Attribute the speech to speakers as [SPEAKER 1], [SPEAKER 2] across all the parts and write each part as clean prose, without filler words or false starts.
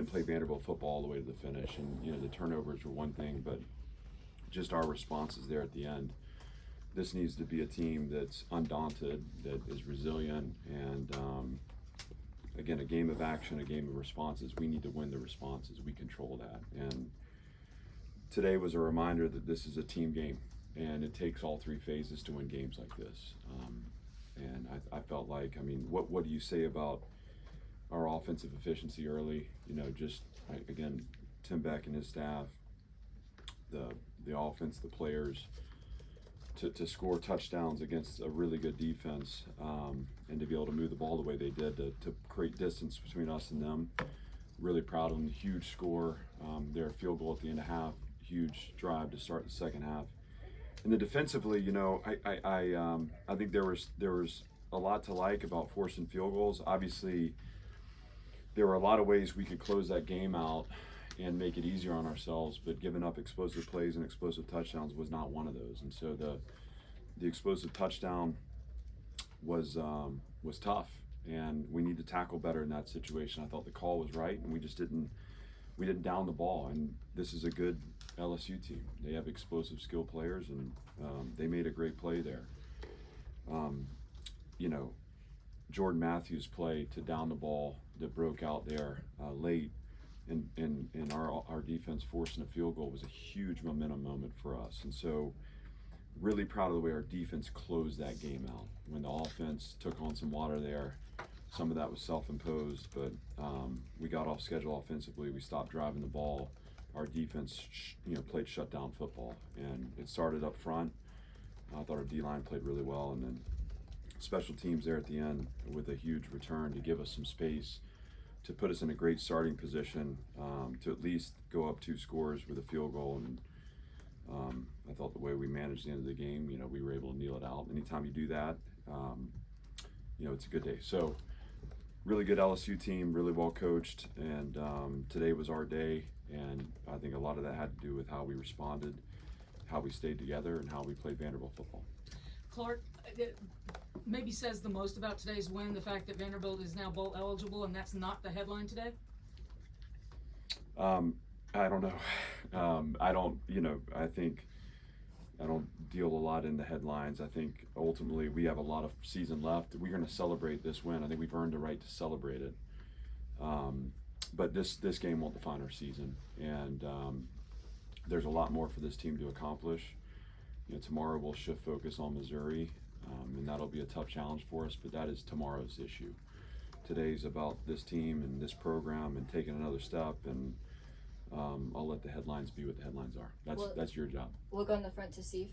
[SPEAKER 1] and play Vanderbilt football all the way to the finish. And the turnovers were one thing, but just our responses there at the end. This needs to be a team that's undaunted, that is resilient, and again, a game of action, a game of responses. We need to win the responses. We control that. And today was a reminder that this is a team game, and it takes all three phases to win games like this. And I felt like, what do you say about our offensive efficiency early? Again, Tim Beck and his staff, the offense, the players, to score touchdowns against a really good defense, and to be able to move the ball the way they did to create distance between us and them. Really proud of them. Huge score. Their field goal at the end of half. Huge drive to start the second half. And then defensively, I think there was a lot to like about forcing field goals. Obviously, there were a lot of ways we could close that game out and make it easier on ourselves, but giving up explosive plays and explosive touchdowns was not one of those. And so the explosive touchdown was tough, and we need to tackle better in that situation. I thought the call was right, and we didn't down the ball. And this is a good LSU team. They have explosive skill players, and they made a great play there. Jordan Matthews' play to down the ball that broke out there late, and our defense forcing a field goal was a huge momentum moment for us. And so really proud of the way our defense closed that game out. When the offense took on some water there, some of that was self-imposed, but we got off schedule offensively. We stopped driving the ball. Our defense played shutdown football, and it started up front. I thought our D-line played really well, and then special teams there at the end with a huge return to give us some space, to put us in a great starting position, to at least go up 2 scores with a field goal. And I thought the way we managed the end of the game, we were able to kneel it out. Anytime you do that, it's a good day. So really good LSU team, really well coached, and today was our day. And I think a lot of that had to do with how we responded, how we stayed together, and how we played Vanderbilt football.
[SPEAKER 2] Clark, it maybe says the most about today's win, the fact that Vanderbilt is now bowl eligible, and that's not the headline today?
[SPEAKER 1] I don't know. I think I don't deal a lot in the headlines. I think ultimately we have a lot of season left. We're going to celebrate this win. I think we've earned the right to celebrate it. But this game won't define our season, and there's a lot more for this team to accomplish. Tomorrow we'll shift focus on Missouri, and that'll be a tough challenge for us, but that is tomorrow's issue. Today's about this team and this program and taking another step, and I'll let the headlines be what the headlines are. That's your job.
[SPEAKER 3] We'll go in the front to Steve.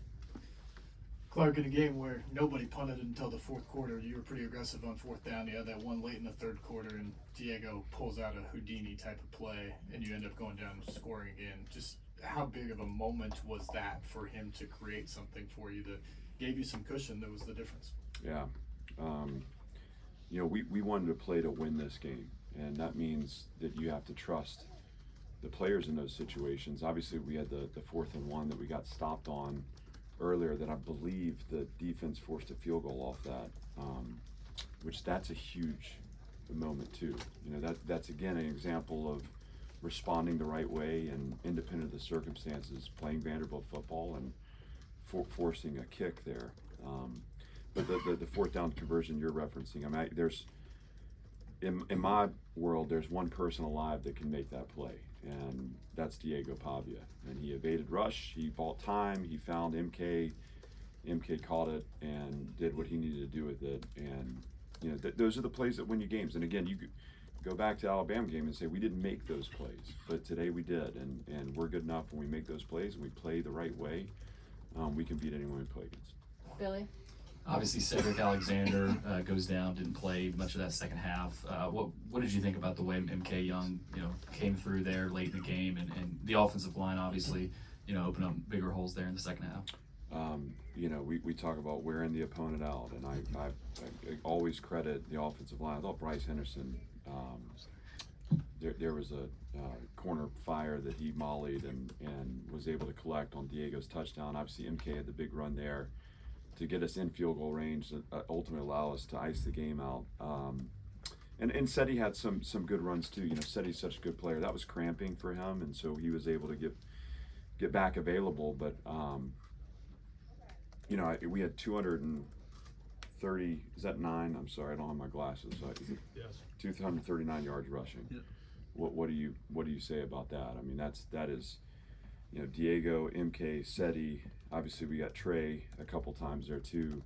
[SPEAKER 4] Clark, in a game where nobody punted until the fourth quarter, you were pretty aggressive on fourth down. You had that one late in the third quarter, and Diego pulls out a Houdini type of play, and you end up going down and scoring again. Just how big of a moment was that for him to create something for you that gave you some cushion that was the difference?
[SPEAKER 1] Yeah. We wanted to play to win this game, and that means that you have to trust the players in those situations. Obviously, we had the 4th and 1 that we got stopped on earlier that I believe the defense forced a field goal off that, which that's a huge moment too. That's again an example of responding the right way and independent of the circumstances, playing Vanderbilt football and forcing a kick there. But the 4th down conversion you're referencing, there's in my world, there's one person alive that can make that play, and that's Diego Pavia. And he evaded rush, he bought time, he found MK caught it and did what he needed to do with it. And those are the plays that win you games. And again, you go back to the Alabama game and say we didn't make those plays, but today we did, and we're good enough when we make those plays and we play the right way. We can beat anyone we play against.
[SPEAKER 3] Billy?
[SPEAKER 5] Obviously, Cedric Alexander goes down, didn't play much of that second half. What did you think about the way MK Young, came through there late in the game, and the offensive line obviously, opened up bigger holes there in the second half?
[SPEAKER 1] We talk about wearing the opponent out, and I always credit the offensive line. I thought Bryce Henderson, there was a corner fire that he mollied and was able to collect on Diego's touchdown. Obviously, MK had the big run there to get us in field goal range that ultimately allow us to ice the game out. And Seti had some good runs too. You know, Seti's such a good player. That was cramping for him, and so he was able to get back available. But you know, we had 230. Is that 9? I'm sorry, I don't have my glasses. Is it
[SPEAKER 3] Yes.
[SPEAKER 1] 239 yards rushing?
[SPEAKER 3] Yeah.
[SPEAKER 1] What do you say about that? I mean, that is, you know, Diego, MK, Seti. Obviously, we got Trey a couple times there too.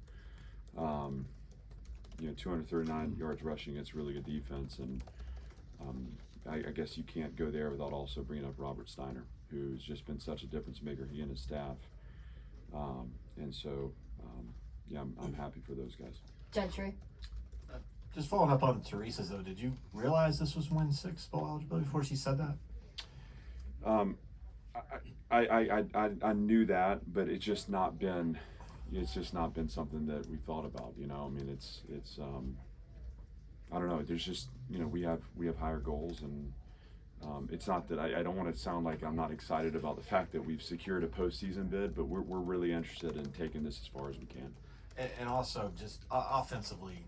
[SPEAKER 1] You know, 239 yards rushing. It's really good defense, and I guess you can't go there without also bringing up Robert Steiner, who's just been such a difference maker. He and his staff, and so yeah, I'm happy for those guys.
[SPEAKER 6] Gentry.
[SPEAKER 7] Just following up on Teresa's though, did you realize this was win 6 bowl eligibility before she said that?
[SPEAKER 1] I knew that, but it's just not been something that we thought about. You know, I mean, it's I don't know. There's just, you know, we have higher goals, and it's not that I don't want to sound like I'm not excited about the fact that we've secured a postseason bid, but we're really interested in taking this as far as we can.
[SPEAKER 7] And also, just offensively,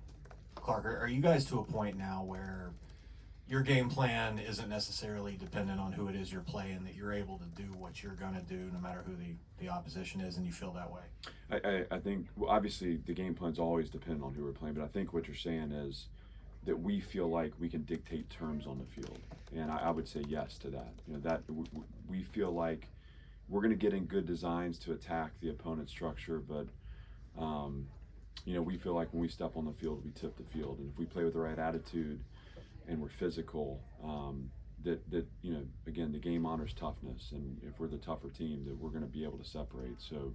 [SPEAKER 7] Clark, are you guys to a point now where your game plan isn't necessarily dependent on who it is you're playing, that you're able to do what you're going to do no matter who the opposition is, and you feel that way?
[SPEAKER 1] I think, well, obviously the game plan's always dependent on who we're playing, but I think what you're saying is that we feel like we can dictate terms on the field, and I would say yes to that. You know, that we feel like we're going to get in good designs to attack the opponent's structure, but you know, we feel like when we step on the field, we tip the field, and if we play with the right attitude and we're physical, that you know, again, the game honors toughness, and if we're the tougher team, that we're going to be able to separate. So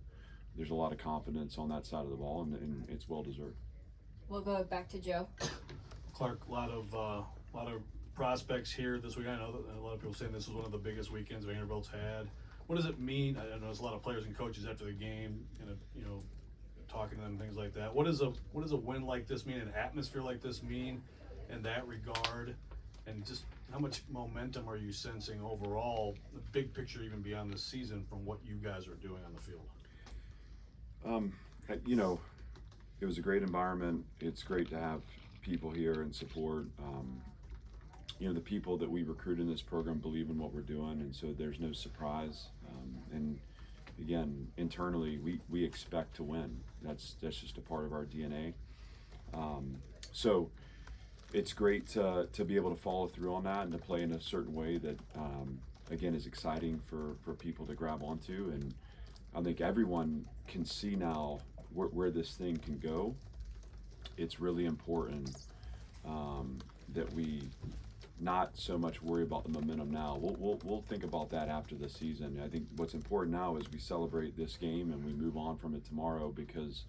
[SPEAKER 1] there's a lot of confidence on that side of the ball, and it's well deserved.
[SPEAKER 6] We'll go back to Joe.
[SPEAKER 3] Clark, a lot of prospects here this week. I know that a lot of people saying this is one of the biggest weekends Vanderbilt's had. What does it mean? I know there's a lot of players and coaches after the game, you know, talking to them and things like that. What does a win like this mean, an atmosphere like this mean in that regard, and just how much momentum are you sensing overall, the big picture even beyond this season, from what you guys are doing on the field?
[SPEAKER 1] You know, it was a great environment. It's great to have people here and support. You know, the people that we recruit in this program believe in what we're doing, and so there's no surprise. And again, internally, we expect to win. That's just a part of our DNA. So it's great to be able to follow through on that and to play in a certain way that, again, is exciting for people to grab onto. And I think everyone can see now where this thing can go. It's really important that we not so much worry about the momentum now. We'll think about that after the season. I think what's important now is we celebrate this game and we move on from it tomorrow, because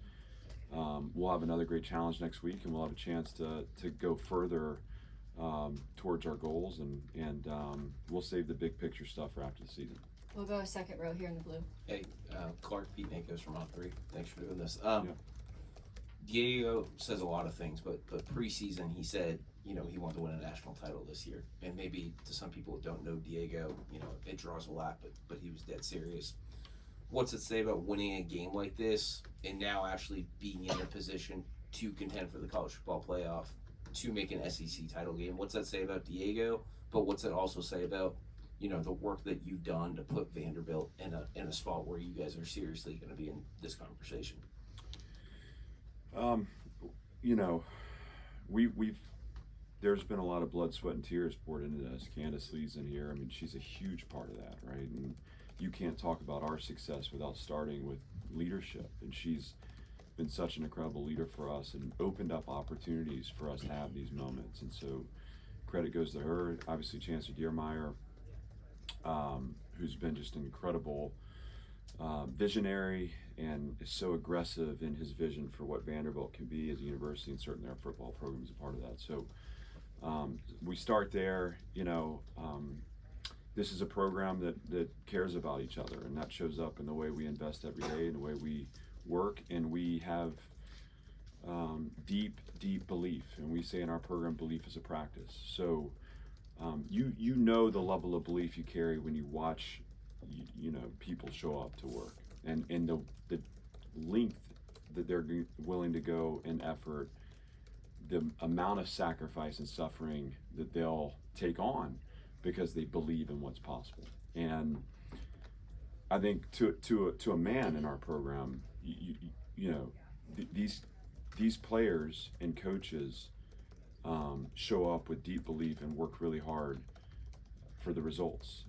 [SPEAKER 1] we'll have another great challenge next week, and we'll have a chance to go further towards our goals, and we'll save the big picture stuff for after the season.
[SPEAKER 6] We'll go second row here in the blue.
[SPEAKER 8] Hey, Clark, Pete Nakos from On3. Thanks for doing this.
[SPEAKER 1] Yeah.
[SPEAKER 8] Diego says a lot of things, but preseason he said, you know, he wanted to win a national title this year. And maybe to some people who don't know Diego, you know, it draws a lot, but he was dead serious. What's it say about winning a game like this and now actually being in a position to contend for the college football playoff, to make an SEC title game? What's that say about Diego? But what's it also say about, you know, the work that you've done to put Vanderbilt in a spot where you guys are seriously going to be in this conversation?
[SPEAKER 1] You know, there's been a lot of blood, sweat, and tears poured into this. Candace Lee's in here. I mean, she's a huge part of that, right? And you can't talk about our success without starting with leadership. And she's been such an incredible leader for us and opened up opportunities for us to have these moments. And so credit goes to her. Obviously, Chancellor Diermeyer, who's been just an incredible visionary and is so aggressive in his vision for what Vanderbilt can be as a university, and certainly our football program is a part of that. So we start there. You know, this is a program that cares about each other, and that shows up in the way we invest every day and the way we work, and we have deep belief, and we say in our program, belief is a practice. So you know the level of belief you carry when you watch you know, people show up to work, and the length that they're willing to go in effort the amount of sacrifice and suffering that they'll take on because they believe in what's possible. And I think to a man in our program, you know, these players and coaches show up with deep belief and work really hard for the results.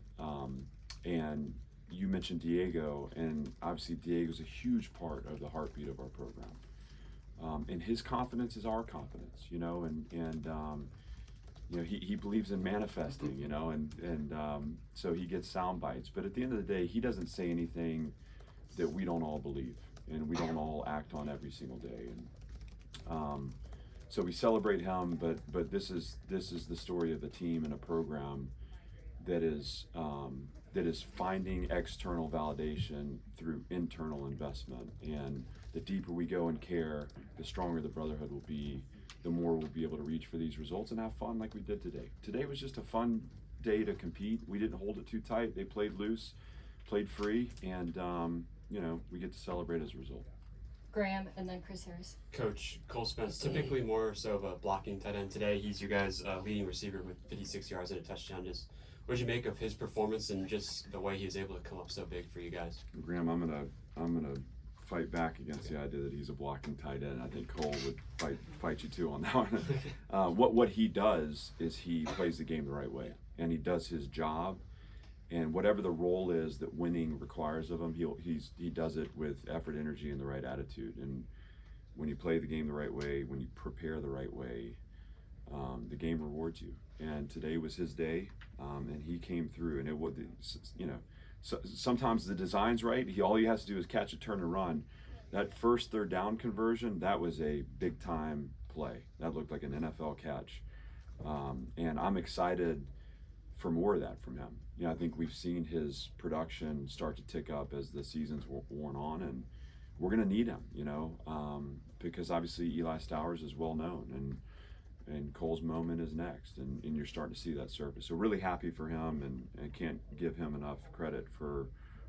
[SPEAKER 1] And you mentioned Diego, and obviously Diego's a huge part of the heartbeat of our program. And his confidence is our confidence, you know, and you know, he believes in manifesting, you know, and so he gets sound bites. But at the end of the day, he doesn't say anything that we don't all believe and we don't all act on every single day. And so we celebrate him, but this is the story of a team and a program that is finding external validation through internal investment. And the deeper we go in care, the stronger the brotherhood will be, the more we'll be able to reach for these results and have fun like we did today. Today was just a fun day to compete. We didn't hold it too tight. They played loose, played free, and you know, we get to celebrate as a result.
[SPEAKER 6] Graham, and then Chris Harris.
[SPEAKER 9] Coach Cole Spence, typically more so of a blocking tight end. Today, he's your guys' leading receiver with 56 yards and a touchdown. Just what did you make of his performance and just the way he was able to come up so big for you guys?
[SPEAKER 1] Graham, I'm gonna fight back against the idea that he's a blocking tight end. I think Cole would fight you too on that one. What he does is he plays the game the right way, and he does his job. And whatever the role is that winning requires of him, he does it with effort, energy, and the right attitude. And when you play the game the right way, when you prepare the right way, the game rewards you. And today was his day, and he came through. And it was, you know, sometimes the design's right. All he has to do is catch a turn and run. That first third down conversion, that was a big time play. That looked like an NFL catch. And I'm excited for more of that from him. You know, I think we've seen his production start to tick up as the season's worn on, and we're going to need him, you know, because obviously Eli Stowers is well known, and Cole's moment is next, and you're starting to see that surface. So really happy for him, and can't give him enough credit for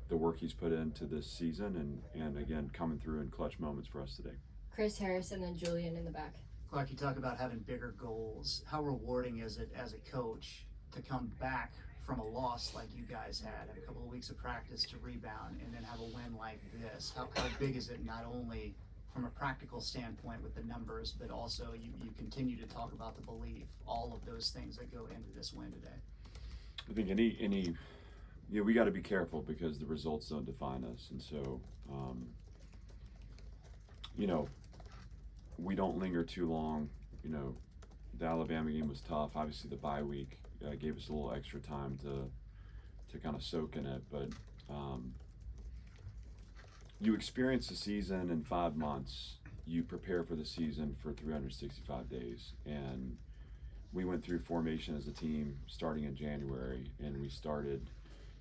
[SPEAKER 1] the work he's put into this season, and again, coming through in clutch moments for us today.
[SPEAKER 6] Chris Harris, and then Julian in the back.
[SPEAKER 10] Clark, you talk about having bigger goals. How rewarding is it as a coach to come back from a loss like you guys had, a couple of weeks of practice to rebound, and then have a win like this? How big is it, not only from a practical standpoint with the numbers, but also you continue to talk about the belief, all of those things that go into this win today?
[SPEAKER 1] I think any you know, we got to be careful because the results don't define us, and so you know, we don't linger too long. You know, the Alabama game was tough. Obviously, the bye week gave us a little extra time to kind of soak in it, but you experience the season in 5 months. You prepare for the season for 365 days, and we went through formation as a team starting in January, and we started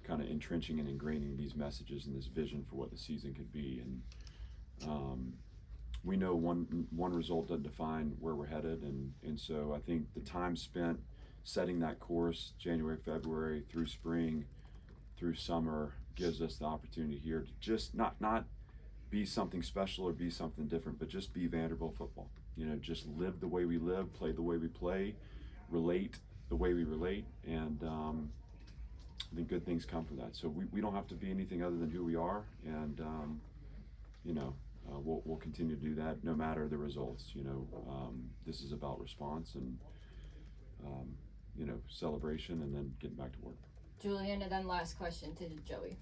[SPEAKER 1] kind of entrenching and ingraining these messages and this vision for what the season could be. And we know one result doesn't define where we're headed, and so I think the time spent setting that course, January, February, through spring, through summer, gives us the opportunity here to just not be something special or be something different, but just be Vanderbilt football. You know, just live the way we live, play the way we play, relate the way we relate, and I think good things come from that. So we don't have to be anything other than who we are, and you know, we'll continue to do that no matter the results. You know, this is about response and you know, celebration, and then getting back to work.
[SPEAKER 6] Julian, and then last question to Joey.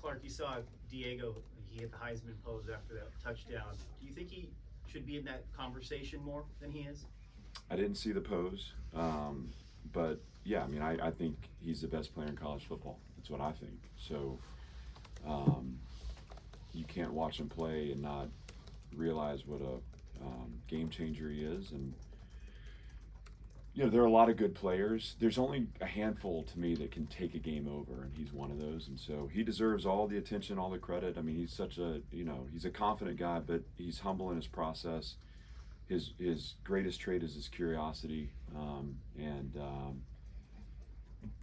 [SPEAKER 11] Clark, you saw Diego, he hit the Heisman pose after that touchdown. Do you think he should be in that conversation more than he is?
[SPEAKER 1] I didn't see the pose, but yeah, I mean, I think he's the best player in college football. That's what I think. So you can't watch him play and not realize what a game changer he is. And you know, there are a lot of good players. There's only a handful to me that can take a game over, and he's one of those. And so he deserves all the attention, all the credit. I mean, he's such a, you know, he's a confident guy, but he's humble in his process. His greatest trait is his curiosity,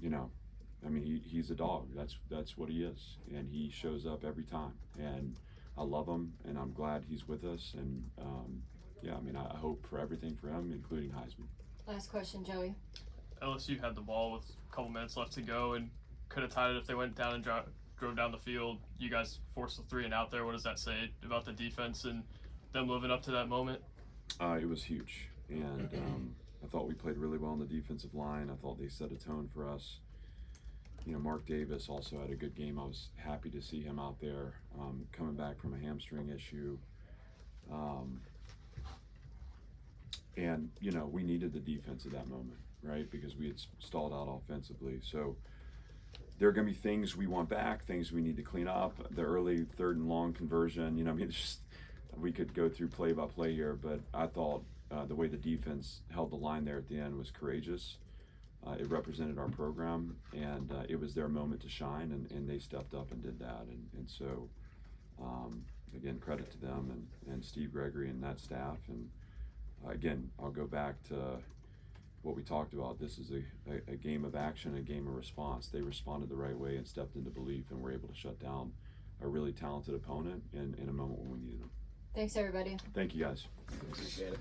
[SPEAKER 1] you know, I mean, he's a dog. That's what he is, and he shows up every time. And I love him, and I'm glad he's with us. And yeah, I mean, I hope for everything for him, including Heisman.
[SPEAKER 6] Last question, Joey.
[SPEAKER 12] LSU had the ball with a couple minutes left to go and could have tied it if they went down and drove down the field. You guys forced the 3 and out there. What does that say about the defense and them living up to that moment?
[SPEAKER 1] It was huge, and I thought we played really well on the defensive line. I thought they set a tone for us. You know, Mark Davis also had a good game. I was happy to see him out there, coming back from a hamstring issue. And, you know, we needed the defense at that moment, right? Because we had stalled out offensively. So there are going to be things we want back, things we need to clean up. The early 3rd and long conversion, you know, I mean, it's just, we could go through play by play here, but I thought the way the defense held the line there at the end was courageous. It represented our program, and it was their moment to shine, and they stepped up and did that. And so, again, credit to them and Steve Gregory and that staff. And again, I'll go back to what we talked about. This is a game of action, a game of response. They responded the right way and stepped into belief, and were able to shut down a really talented opponent in a moment when we needed them.
[SPEAKER 6] Thanks, everybody.
[SPEAKER 1] Thank you, guys.
[SPEAKER 8] Appreciate it.